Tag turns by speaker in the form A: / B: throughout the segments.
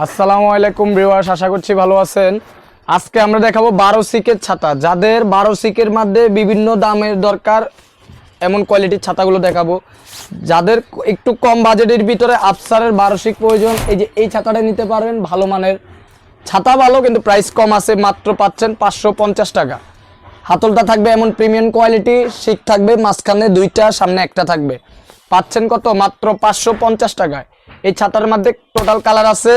A: আসসালামু আলাইকুম ভিউয়ার্স, আশা করছি ভালো আছেন। আজকে আমরা দেখাবো 12 সিকের ছাতা। যাদের 12 সিকের মধ্যে বিভিন্ন দামের দরকার এমন কোয়ালিটির ছাতাগুলো দেখাবো। যাদের একটু কম বাজেটের ভিতরে আফসারের 12 সিক প্রয়োজন, এই ছাতাটা নিতে পারবেন। ভালো মানের ছাতা, ভালো কিন্তু প্রাইস কম আছে। মাত্র পাচ্ছেন 550 টাকা। হাতলটা থাকবে এমন প্রিমিয়াম কোয়ালিটি, শিক থাকবে মাঝখানে দুইটা, সামনে একটা থাকবে। পাচ্ছেন কত? মাত্র 550 টাকায়। এই ছাতার মধ্যে টোটাল কালার আছে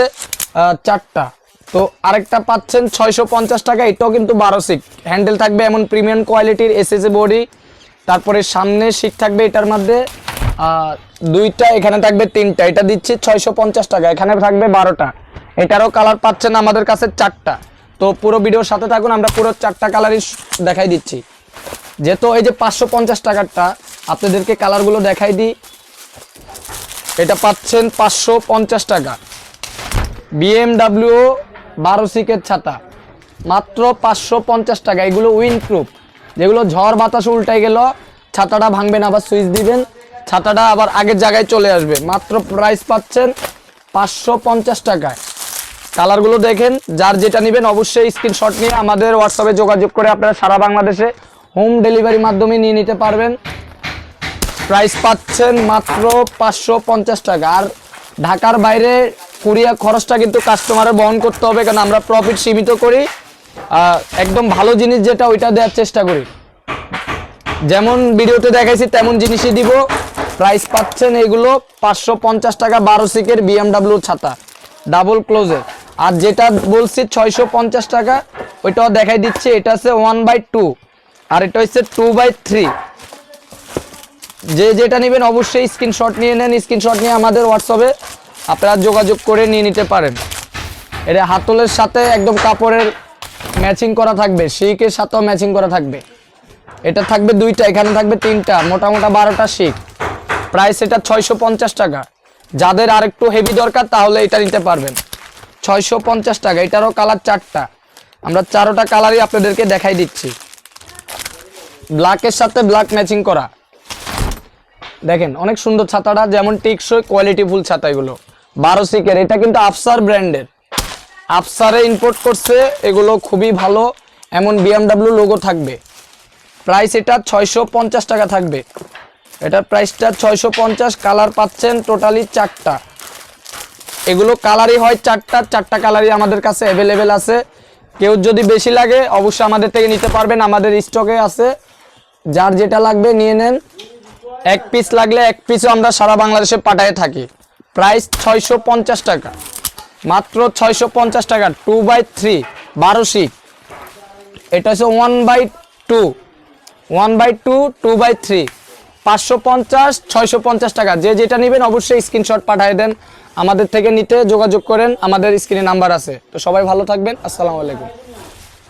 A: 4টা। তো আরেকটা পাচ্ছেন 650 টাকা। এটাও কিন্তু 12 সিক, হ্যান্ডেল থাকবে এমন প্রিমিয়াম কোয়ালিটির, এসএসএ বডি। তারপরে সামনে শিক থাকবে এটার মধ্যে দুইটা, এখানে থাকবে 3টা। এটা দিচ্ছি 650 টাকা। এখানে থাকবে 12টা। এটারও কালার পাচ্ছেন আমাদের কাছে 4টা। তো পুরো ভিডিওর সাথে থাকুন, আমরা পুরো 4টা কালারই দেখাই দিচ্ছি। যেহেতু এই যে 550 টাকারটা আপনাদেরকে কালারগুলো দেখাই দিই। এটা পাচ্ছেন 550 টাকা। BMW 12 সিকের ছাতা মাত্র 550 টাকা। এগুলো উইন্ড প্রুফ, যেগুলো ঝড় বাতাস উল্টাই গেল ছাতাটা ভাঙবে না। আবার সুইচ দিবেন, ছাতাটা আবার আগের জায়গায় চলে আসবে। মাত্র প্রাইস পাচ্ছেন 550 টাকায়। কালারগুলো দেখেন, যার যেটা নেবেন অবশ্যই স্ক্রিনশট নিয়ে আমাদের হোয়াটসঅ্যাপে যোগাযোগ করে আপনারা সারা বাংলাদেশে হোম ডেলিভারির মাধ্যমে নিয়ে নিতে পারবেন। প্রাইস পাচ্ছেন মাত্র 550 টাকা। আর ঢাকার বাইরে কুরিয়ার খরচটা কিন্তু কাস্টমারের বহন করতে হবে, কারণ আমরা প্রফিট সীমিত করি। একদম ভালো জিনিস যেটা, ওইটা দেওয়ার চেষ্টা করি। যেমন ভিডিওতে দেখাইছি তেমন জিনিসই দিব। প্রাইস পাচ্ছেন এগুলো 550 টাকা। 12 সিকের BMW ছাতা ডাবল ক্লোজের। আর যেটা বলছি 650 টাকা, ওইটাও দেখাই দিচ্ছি। এটা হচ্ছে 1/2 আর এটা হচ্ছে 2/3। যে যেটা নেবেন অবশ্যই স্ক্রিনশট নিয়ে নেন। স্ক্রিনশট নিয়ে আমাদের হোয়াটসঅ্যাপে আপনারা যোগাযোগ করে নিয়ে নিতে পারেন। এটা হাতলের সাথে একদম কাপড়ের ম্যাচিং করা থাকবে, শিকের সাথেও ম্যাচিং করা থাকবে। এটা থাকবে দুইটা, এখানে থাকবে 3টা, মোটামোটা 12টা শিক। প্রাইস এটা 650 টাকা। যাদের আরেকটু হেভি দরকার তাহলে এটা নিতে পারবেন 650 টাকা। এটারও কালার 4টা, আমরা 4টা কালারই আপনাদেরকে দেখাই দিচ্ছি। ব্ল্যাকের সাথে ব্ল্যাক ম্যাচিং করা, দেখেন অনেক সুন্দর ছাতাটা, যেমন টেকসই কোয়ালিটিফুল ছাতা। এগুলো 12 সিকের। এটা কিন্তু আফসার ব্র্যান্ডের, আফসারে ইম্পোর্ট করছে। এগুলো খুবই ভালো, এমন BMW লোগো থাকবে। প্রাইস এটা 650 টাকা থাকবে। এটার প্রাইসটা 650। কালার পাচ্ছেন টোটালি 4টা। এগুলো কালারই হয় 4টা কালারই আমাদের কাছে অ্যাভেলেবেল আছে। কেউ যদি বেশি লাগে অবশ্যই আমাদের থেকে নিতে পারবেন, আমাদের স্টকে আছে। যার যেটা লাগবে নিয়ে নেন। এক পিস লাগলে এক পিসও আমরা সারা বাংলাদেশে পাঠায় থাকি। প্রাইস 650 টাকা, মাত্র 650 টাকা। 2/3 12 সিক। এটা হচ্ছে 1/2 2/3 550 650 টাকা। যে যেটা নেবেন অবশ্যই স্ক্রিনশট পাঠিয়ে দেন, আমাদের থেকে নিতে যোগাযোগ করেন। আমাদের স্ক্রিনে নাম্বার আছে। তো সবাই ভালো থাকবেন। আসসালামু আলাইকুম।